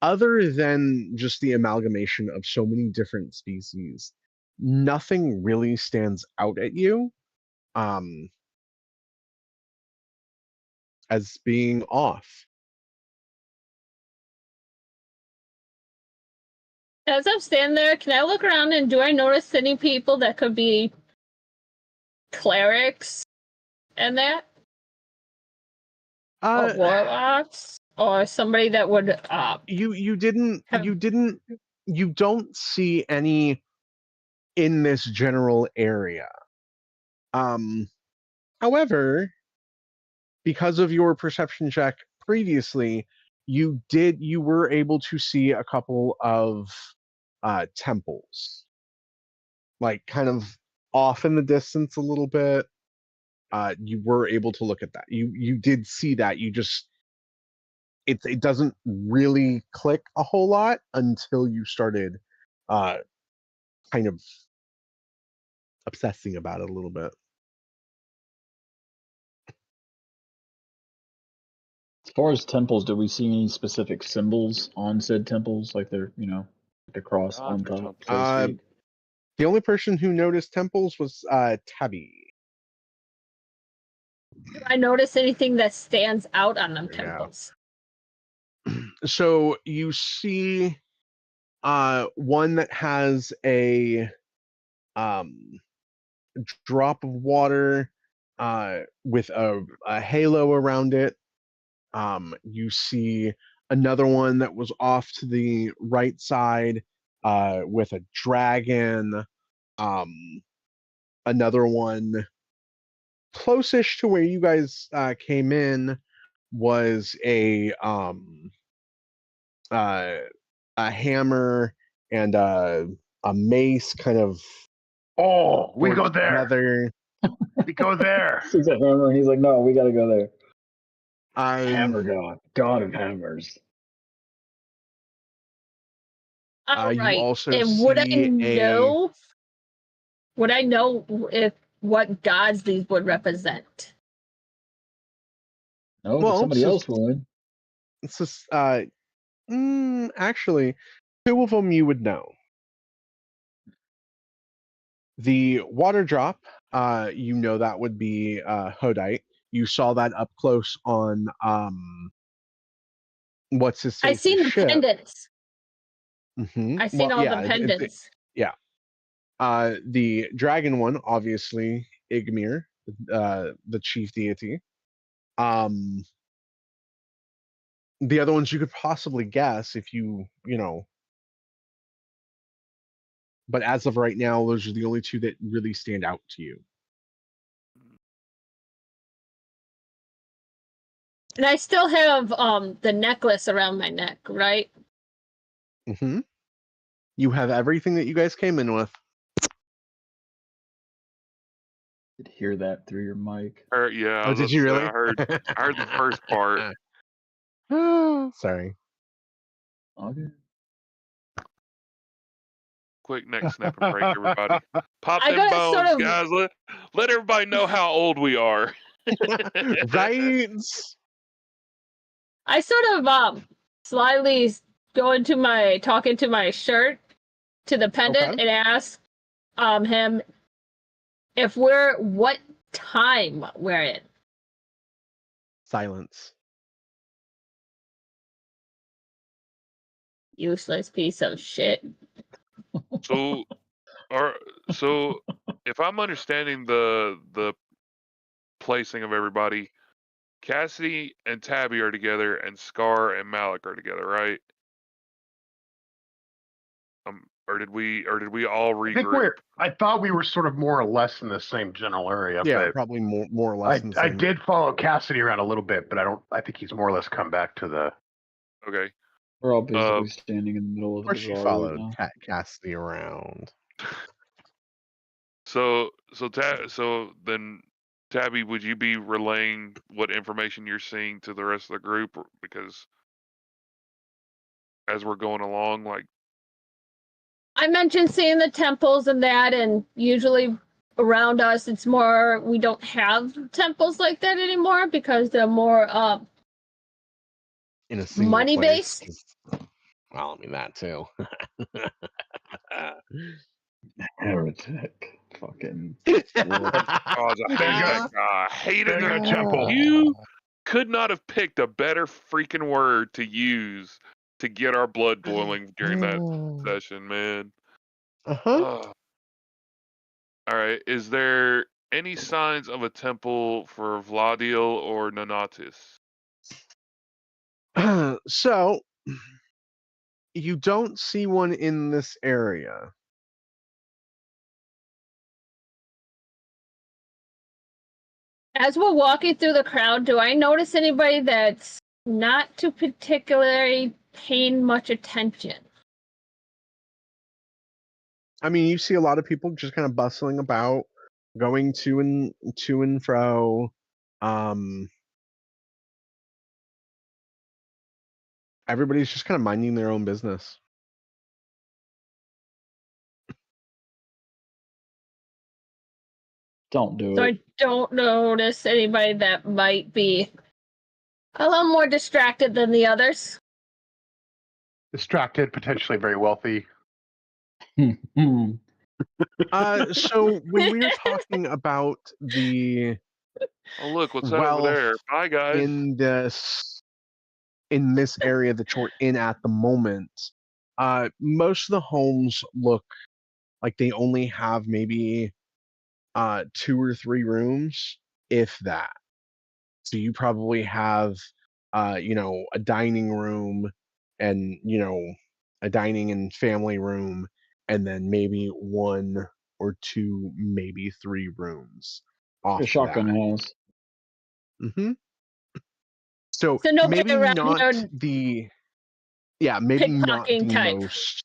other than just the amalgamation of so many different species, nothing really stands out at you as being off. As I'm standing there, can I look around and do I notice any people that could be clerics and that? Or warlocks? Or somebody that would You don't see any in this general area. However, because of your perception check previously, you were able to see a couple of temples, like kind of off in the distance a little bit. You were able to look at that. You did see that. You just it doesn't really click a whole lot until you started kind of obsessing about it a little bit. As far as temples, do we see any specific symbols on said temples? Like they're, like a cross on top, so to speak? The only person who noticed temples was Tabby. do I notice anything that stands out on them Yeah. temples? So you see one that has a drop of water with a halo around it. You see another one that was off to the right side with a dragon. Another one close-ish to where you guys came in was a hammer and a mace kind of. Oh, we go forged there. together. We go there. He's a hammer, and he's like, no, we gotta go there. Um, Hammer god of hammers. All you right. also And would I see know? Would I know if what gods these would represent? No, Well, but somebody so- else would. It's just actually, two of them you would know. The water drop, you know that would be Hodite. You saw that up close on what's his I face's seen the ship. pendants. Mm-hmm. I seen all the pendants. The dragon one, obviously, Igmir, the chief deity. The other ones you could possibly guess if you know. But as of right now, those are the only two that really stand out to you. And I still have the necklace around my neck, right? Mm-hmm. You have everything that you guys came in with. Could hear that through your mic. Yeah. I Oh, was did about you to say, really? I heard the first part. Sorry. Okay. Quick neck snap and break, everybody. Pop I them gotta bones, sort of- guys. Let everybody know how old we are. Right? I sort of slyly go into talk into my shirt to the pendant Okay. and ask him if what time we're in. Silence. Useless piece of shit. So, so if I'm understanding the placing of everybody, Cassidy and Tabby are together, and Scar and Malik are together, right? Or did we all regroup? I thought we were sort of more or less in the same general area. Yeah, but probably more or less. I did follow Cassidy around a little bit, but I think he's more or less come back to the. Okay. We're all basically standing in the middle of Of the course, she bazaar followed right now. Cassidy around. So then, Tabby, would you be relaying what information you're seeing to the rest of the group? Because as we're going along, like, I mentioned seeing the temples and that, and usually around us, it's more, we don't have temples like that anymore because they're more In a single money place. based. Well, I mean that too. Heretic. Fucking. oh, I hate that guy. I hated Mega that. temple. You could not have picked a better freaking word to use to get our blood boiling during that session, man. Uh-huh. All right. Is there any signs of a temple for Vladiel or Nanatis? So, you don't see one in this area. As we're walking through the crowd, do I notice anybody that's not too particularly paying much attention? I mean, you see a lot of people just kind of bustling about, going to and fro. Everybody's just kind of minding their own business. Don't do So it. I don't notice anybody that might be a little more distracted than the others. Distracted, potentially very wealthy. So when we were talking about the Oh, look, what's that over wealth there? Bye, guys. in this area that you're in at the moment, most of the homes look like they only have maybe 2 or 3 rooms, if that. So you probably have a dining room and a dining and family room, and then maybe 1 or 2, maybe 3 rooms off A shotgun that. house. Mm-hmm. So nobody maybe around not here the maybe not the pickpocketing type. most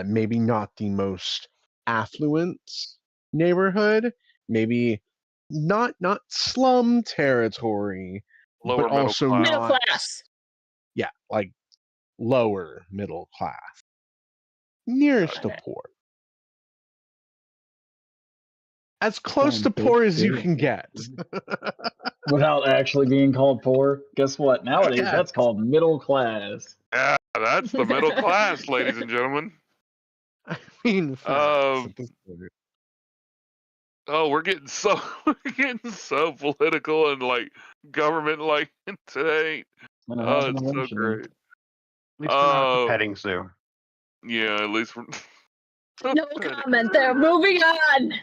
maybe not the most affluent neighborhood, maybe not slum territory, Lower but middle also class. Middle not class. like lower middle class, nearest to Okay. poor, as close Damn, to poor as you bitch. can get. Without actually being called poor. Guess what? Nowadays, Yes. that's called middle class. Yeah, that's the middle class, ladies and gentlemen. I mean, facts at this point. Oh, we're getting so political and like government like today. Oh, it's so great. At least we're not at the petting zoo. Yeah, at least we're. No comment there. Moving on.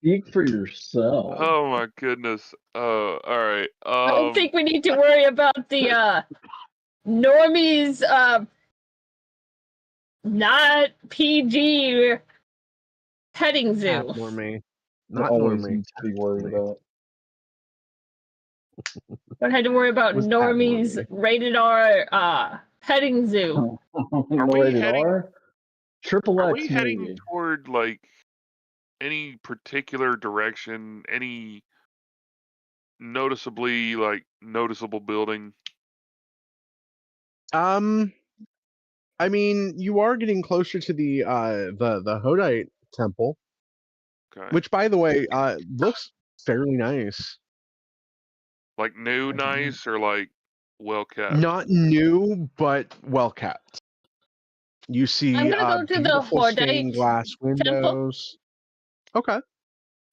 Speak for yourself. Oh my goodness. All right. I don't think we need to worry about the normies not PG petting zoo. Not normie. Not Not always normie. needs to be worried about. Don't have to worry about Was that normies normie? rated R petting zoo. Rated R? Triple Are X we heading movie. toward like any particular direction? Any noticeably like noticeable building? I mean, you are getting closer to the Hodite temple, Okay. which, by the way, looks fairly nice. Like new, nice, or like well kept? Not new, but well kept. You see I'm gonna go to the beautiful stained Hodite glass windows. Okay.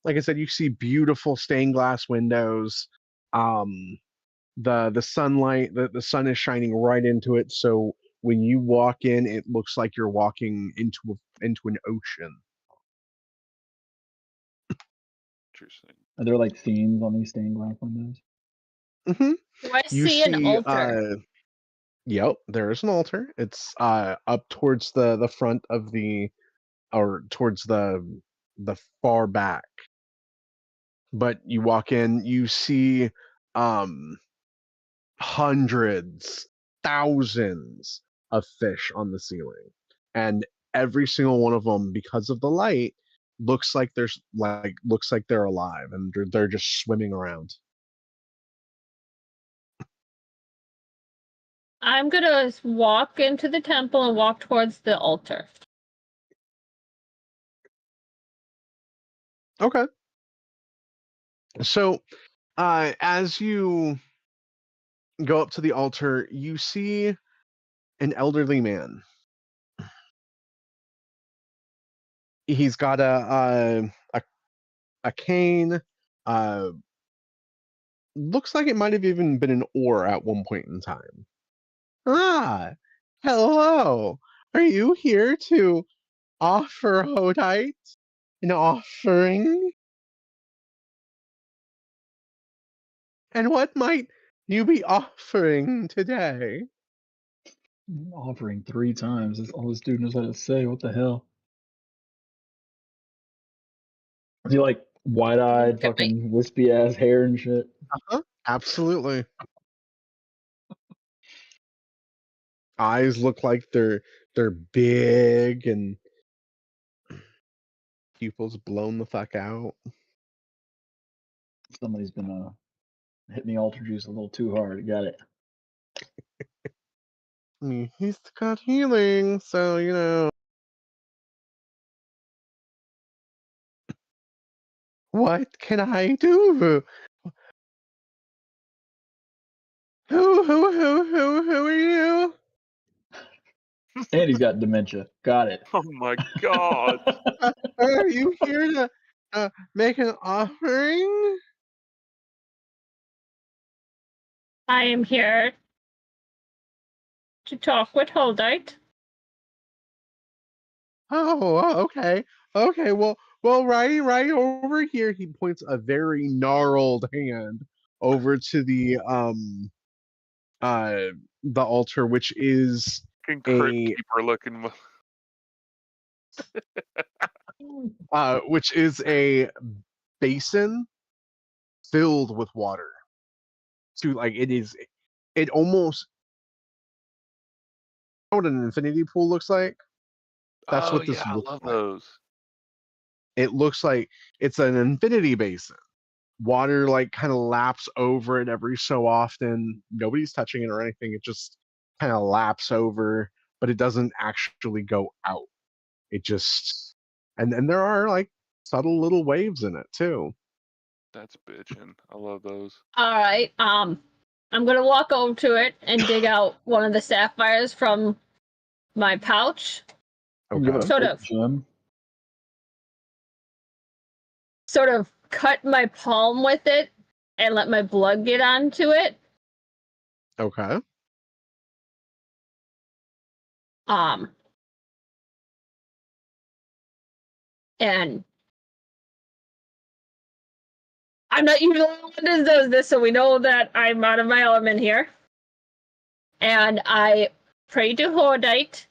Like I said, you see beautiful stained glass windows. The sunlight, the sun is shining right into it, so when you walk in, it looks like you're walking into an ocean. Interesting. Are there like themes on these stained glass windows? Mm-hmm. Do I You see an altar? Yep, there is an altar. It's up towards the front of or towards the far back. But you walk in, you see hundreds, thousands of fish on the ceiling, and every single one of them, because of the light, looks like they're alive, and they're just swimming around. I'm gonna walk into the temple and walk towards the altar. Okay. So, as you go up to the altar, you see an elderly man. He's got a cane. Looks like it might have even been an oar at one point in time. Ah, hello. Are you here to offer Hodite an offering? And what might you be offering today? Offering 3 times. That's all this dude knows how to say. What the hell? Is he like wide-eyed, Look at me. fucking wispy ass hair and shit? Uh-huh. Absolutely. Eyes look like they're big and pupils blown the fuck out. Somebody's been hitting the altar juice a little too hard. Got it. I mean, he's got healing, so you know. What can I do? Who are you? And he's got dementia. Got it. Oh my god. Are you here to make an offering? I am here to talk with Holdite. Oh, okay. Okay, well, right over here. He points a very gnarled hand over to the altar, which is Fucking crypt a keeper looking. which is a basin filled with water. To like it almost what an infinity pool looks like. That's Oh what this yeah, I looks love like. those. It looks like it's an infinity basin. Water like kind of laps over it every so often. Nobody's touching it or anything. It just kind of laps over, but it doesn't actually go out. It just and there are like subtle little waves in it too. That's bitchin'. I love those. All right. I'm gonna walk over to it and dig out one of the sapphires from my pouch. Okay. Sort of cut my palm with it and let my blood get onto it. Okay. And I'm not usually the one that does this, so we know that I'm out of my element here. And I pray to Hodite,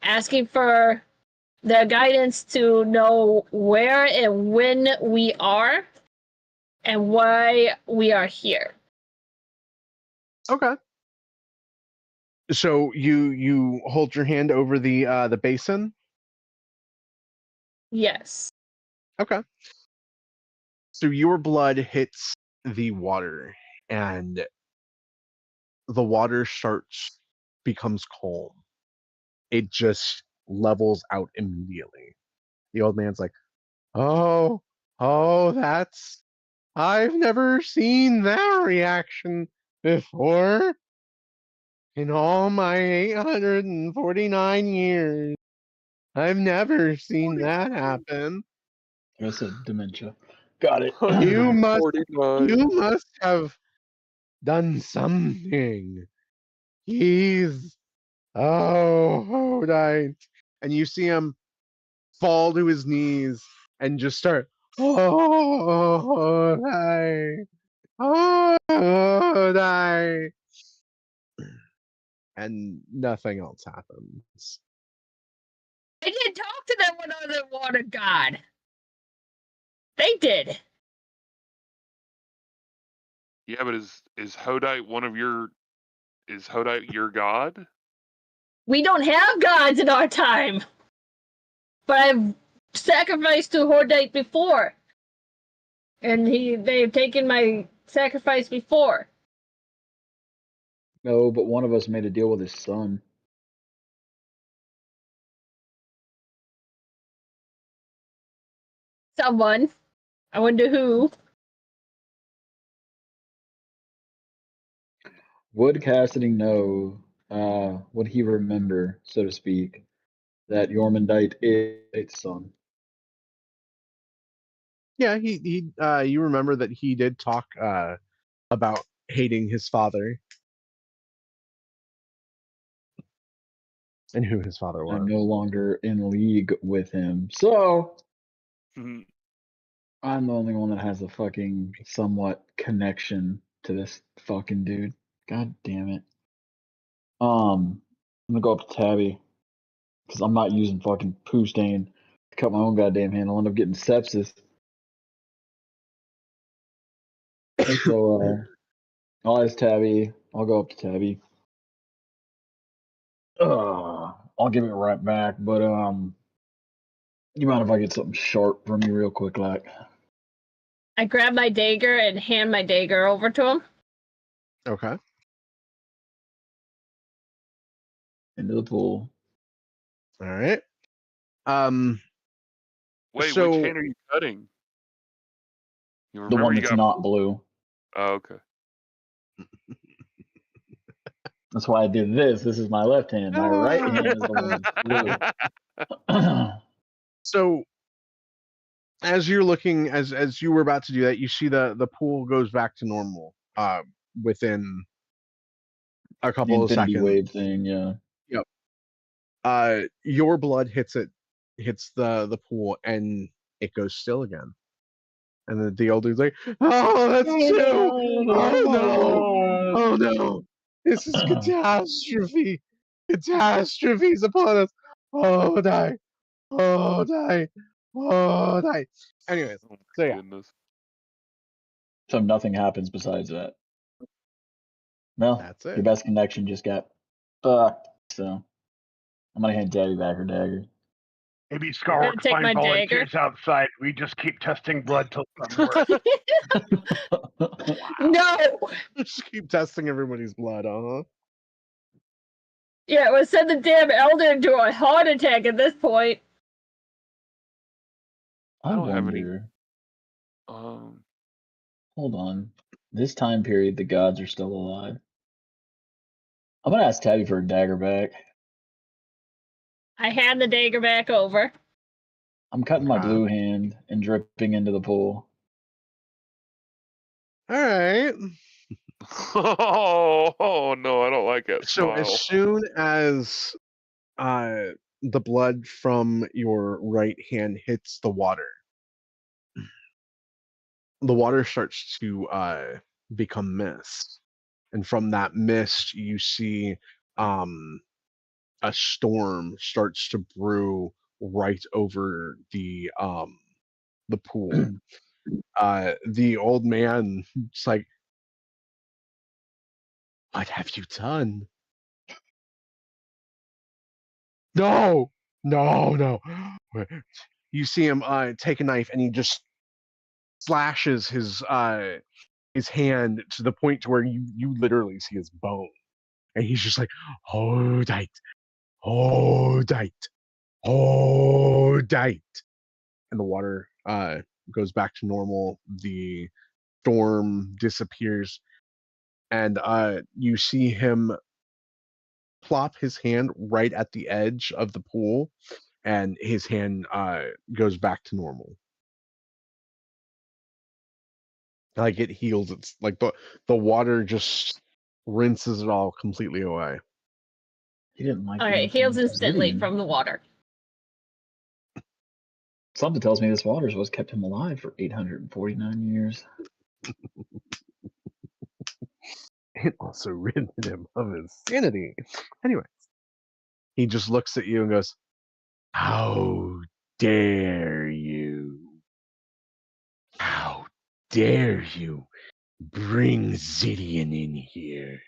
asking for their guidance to know where and when we are and why we are here. Okay. So you hold your hand over the basin? Yes. Okay. So your blood hits the water and the water becomes calm. It just levels out immediately. The old man's like, oh, I've never seen that reaction before. In all my 849 years, I've never seen that happen. I said dementia. Got it. You must 49. have done something. He's Oh, Hodite. And you see him fall to his knees and just start, oh, Hodite. Oh, Hodite. And nothing else happens. I didn't talk to them when I was a water god. They did. Yeah, but is Hodite is Hodite your god? We don't have gods in our time. But I've sacrificed to Hordite before. And they've taken my sacrifice before. No, but one of us made a deal with his son. Someone. I wonder who. Would Cassidy know, would he remember, so to speak, that Yormondite is its son? Yeah, you remember that he did talk about hating his father and who his father was. I'm no longer in league with him. So Mhm. I'm the only one that has a fucking somewhat connection to this fucking dude. God damn it. I'm gonna go up to Tabby because I'm not using fucking poo stain to cut my own goddamn hand. I'll end up getting sepsis. So I'll ask Tabby. I'll go up to Tabby. I'll give it right back, but you mind if I get something sharp from you real quick, like? I grab my dagger and hand my dagger over to him. Okay. Into the pool. All right. Wait, So- which hand are you cutting? You The remember one you that's got not blue. Oh, okay. That's why I did this. This is my left hand. My right hand is the one that's blue. So as you're looking, as you were about to do that, you see the pool goes back to normal within a The couple of infinity seconds. wave thing, yeah. Your blood hits the pool and it goes still again. And the old dude's like, oh, that's two. Oh no. Oh no. This is catastrophe. Catastrophe's upon us. Oh die. Oh die. Oh die. Anyways, Oh my so yeah. goodness. So nothing happens besides that. No, That's it. your best connection just got fucked. So I'm gonna hand Daddy back her dagger. Maybe gonna Scarworks take find my volunteers outside. We just keep testing blood till something works. No! Just keep testing everybody's blood, huh? Yeah, it would send the damn elder into a heart attack at this point. I don't have any- wonder. Um, Hold on. This time period, the gods are still alive. I'm gonna ask Tabby for a dagger back. I hand the dagger back over. I'm cutting my Okay. blue hand and dripping into the pool. All right. oh no, I don't like that So smile. as soon as the blood from your right hand hits the water starts to become mist, and from that mist you see a storm starts to brew right over the pool. The old man is like, what have you done? No. You see him take a knife and he just slashes his hand to the point to where you literally see his bone. And he's just like, hold tight, hold tight, hold tight. And the water goes back to normal. The storm disappears. And you see him plop his hand right at the edge of the pool, and his hand goes back to normal. Like it heals. It's like the water just rinses it all completely away. He didn't like. All being right, heals from instantly obsidian. from the water. Something tells me this water is what's kept him alive for 849 years. It also rid him of his sanity. Anyway, he just looks at you and goes, "How dare you? How dare you bring Zidian in here?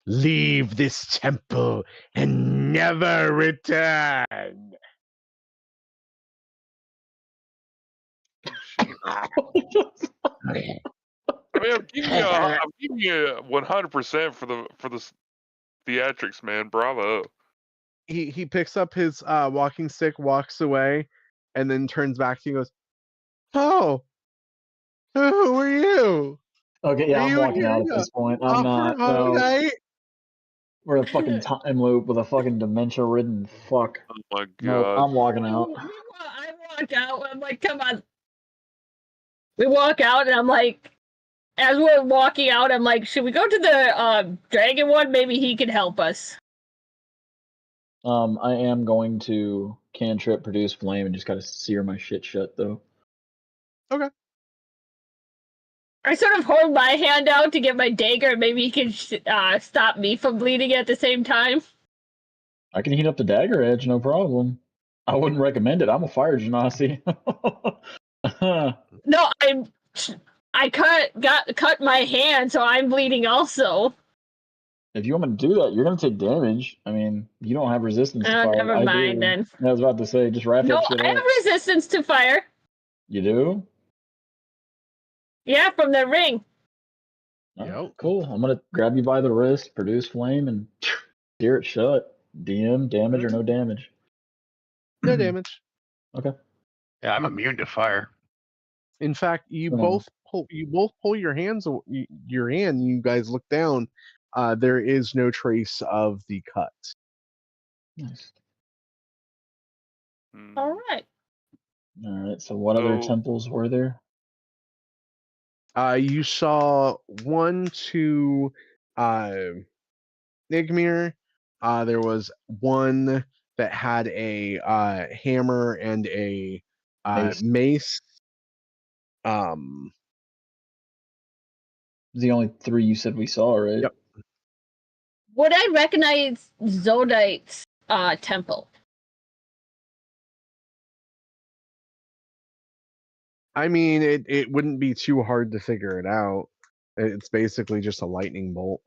Leave this temple and never return." Shit. I mean, I'm giving you 100% for the theatrics, man. Bravo. He picks up his walking stick, walks away, and then turns back to you and goes, "Oh, who are you? Okay, yeah, Are I'm you walking here out at to this point. I'm offer not. home No, night?" we're a fucking time loop with a fucking dementia-ridden fuck. Oh my No, god. I'm walking out. I walk out. I'm like, come on. We walk out, and I'm like, as we're walking out, I'm like, should we go to the dragon one? Maybe he can help us. I am going to cantrip produce flame and just gotta sear my shit shut though. Okay. I sort of hold my hand out to get my dagger, and maybe he can stop me from bleeding at the same time. I can heat up the dagger edge, no problem. I wouldn't recommend it. I'm a fire genasi. No, I cut my hand, so I'm bleeding also. If you want me to do that, you're gonna take damage. I mean, you don't have resistance to fire. Never I mind do. then. I was about to say, just wrap No, that shit I have up. resistance to fire. You do? Yeah, from the ring. Oh, cool. I'm gonna grab you by the wrist, produce flame, and sear it shut. DM, damage or no damage? No damage. Okay. Yeah, I'm immune to fire. In fact, you Oh. both pull your hands, your hand. You guys look down. There is no trace of the cut. Nice. All right. All right. So, what other So- temples were there? You saw one to Nigmir. There was one that had a hammer and a mace. The only three you said we saw, right? Yep. Would I recognize Zodite's temple? I mean, it wouldn't be too hard to figure it out. It's basically just a lightning bolt.